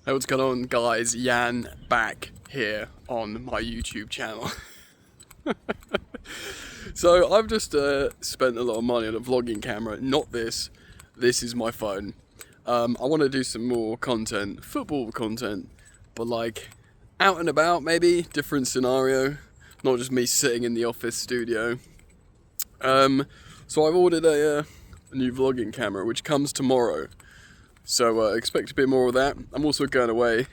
Hey, what's going on, guys? Jan back here on my YouTube channel. So I've just spent a lot of money on a vlogging camera. Not this. This is my phone. I want to do some more content, football content, but like out and about, maybe different scenario, not just me sitting in the office studio. So I've ordered a new vlogging camera, which comes tomorrow. So expect a bit more of that. I'm also going away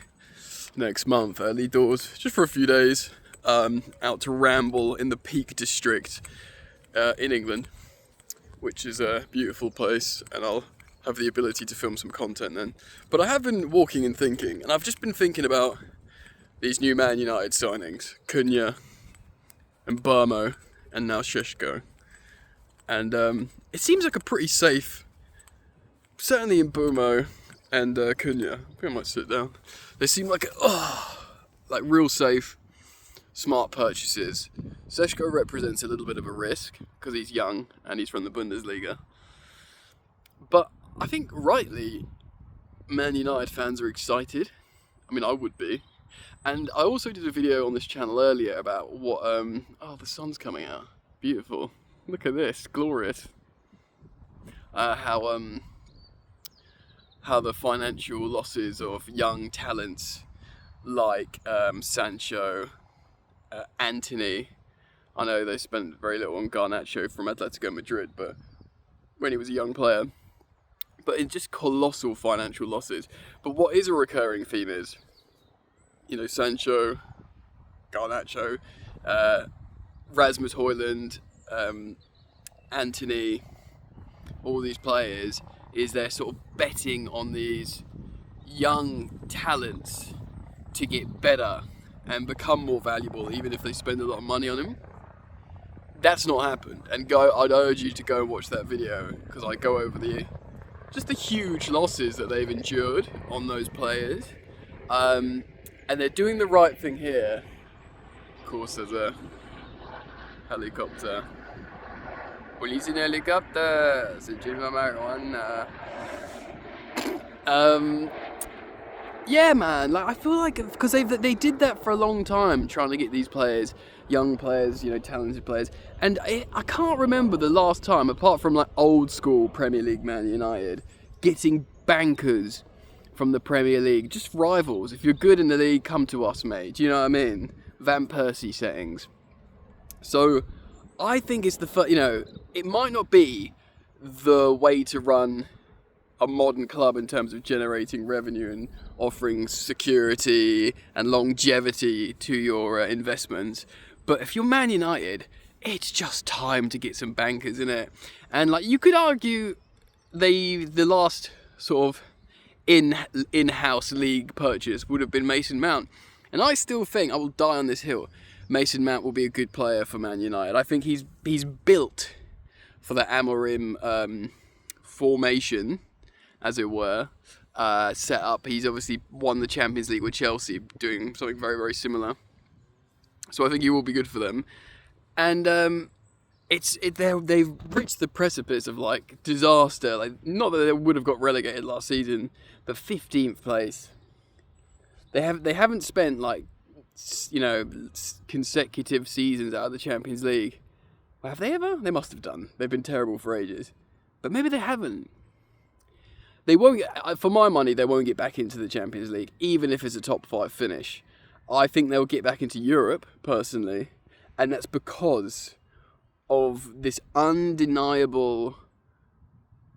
next month, early doors, just for a few days, out to Ramble in the Peak District in England, which is a beautiful place, and I'll have the ability to film some content then. But I have been walking and thinking, and I've just been thinking about these new Man United signings, Cunha and Burmo, and now Šeško. And it seems like a pretty safe, certainly in Burmo and Cunha. I think I might sit down. They seem like real safe, smart purchases. Šeško represents a little bit of a risk because he's young and he's from the Bundesliga. But I think rightly, Man United fans are excited. I mean, I would be. And I also did a video on this channel earlier about what, the sun's coming out. Beautiful. Look at this, glorious. How the financial losses of young talents like Sancho, Antony. I know they spent very little on Garnacho from Atletico Madrid, but when he was a young player. But it's just colossal financial losses. But what is a recurring theme is, Sancho, Garnacho, Rasmus Højlund, Antony, all these players, is they're sort of betting on these young talents to get better and become more valuable, even if they spend a lot of money on them. That's not happened, and I'd urge you to go and watch that video, because I go over the huge losses that they've endured on those players, and they're doing the right thing here. Of course, there's a helicopter. Police in helicopter. Marijuana. Yeah, man. Like, I feel like because they did that for a long time, trying to get these players, young players, talented players, and I can't remember the last time, apart from like old school Premier League Man United, getting bankers from the Premier League, just rivals. If you're good in the league, come to us, mate. Do you know what I mean? Van Persie settings. So I think it's it might not be the way to run a modern club in terms of generating revenue and offering security and longevity to your investments. But if you're Man United, it's just time to get some bankers in it. And like you could argue, the last sort of in-house league purchase would have been Mason Mount. And I still think, I will die on this hill, Mason Mount will be a good player for Man United. I think he's built for the Amorim formation, as it were, set up. He's obviously won the Champions League with Chelsea, doing something very, very similar. So I think he will be good for them. And they've reached the precipice of like disaster. Like, not that they would have got relegated last season, but 15th place. They haven't spent like consecutive seasons out of the Champions League. Have they ever? They must have done. They've been terrible for ages. But maybe they haven't. They won't, for my money, they won't get back into the Champions League, even if it's a top 5 finish. I think they'll get back into Europe, personally. And that's because of this undeniable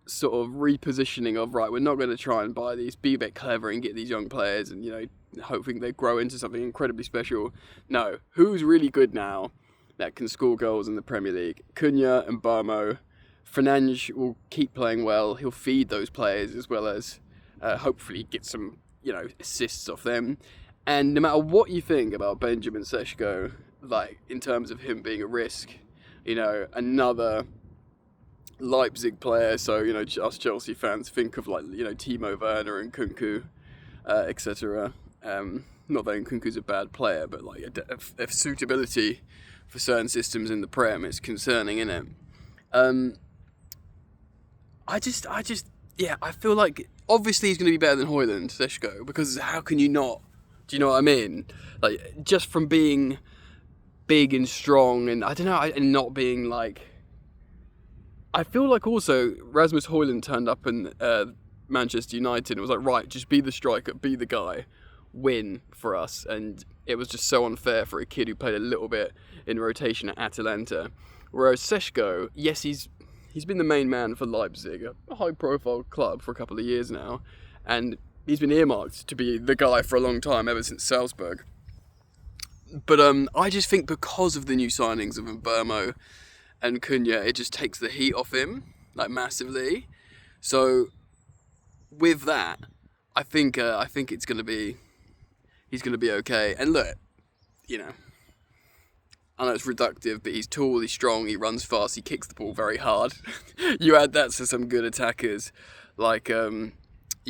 sort of repositioning of, right, we're not going to try and buy these, be a bit clever and get these young players and, hoping they grow into something incredibly special. No, who's really good now that can score goals in the Premier League? Cunha and Burmo. Fernandes will keep playing well. He'll feed those players as well as hopefully get some, assists off them. And no matter what you think about Benjamin Šeško, like in terms of him being a risk, another Leipzig player. So us Chelsea fans think of like Timo Werner and Nkunku, etc. Not that Nkunku's a bad player, but like a suitability for certain systems in the Prem is concerning, isn't it? I just yeah, I feel like obviously he's going to be better than Højlund, Seško, because how can you not? Do you know what I mean? Like, just from being big and strong, and I don't know, and not being like. I feel like also Rasmus Højlund turned up in Manchester United and was like, right, just be the striker, be the guy, win for us. And it was just so unfair for a kid who played a little bit in rotation at Atalanta. Whereas Seško, yes, he's been the main man for Leipzig, a high-profile club for a couple of years now, and he's been earmarked to be the guy for a long time, ever since Salzburg. But I just think because of the new signings of Mbeumo and Cunha, it just takes the heat off him, like, massively. So with that, I think it's gonna be, he's gonna be okay. And look, you know, I know it's reductive, but he's tall, he's strong, he runs fast, he kicks the ball very hard. You add that to some good attackers like you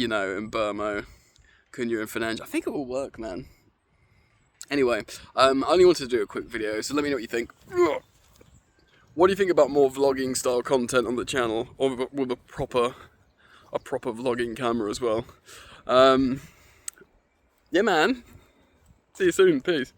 know, Mbeumo, Cunha, and Fernandes. I think it will work, man. Anyway, I only wanted to do a quick video, so let me know what you think. What do you think about more vlogging style content on the channel, or with a proper vlogging camera as well? Yeah, man. See you soon. Peace.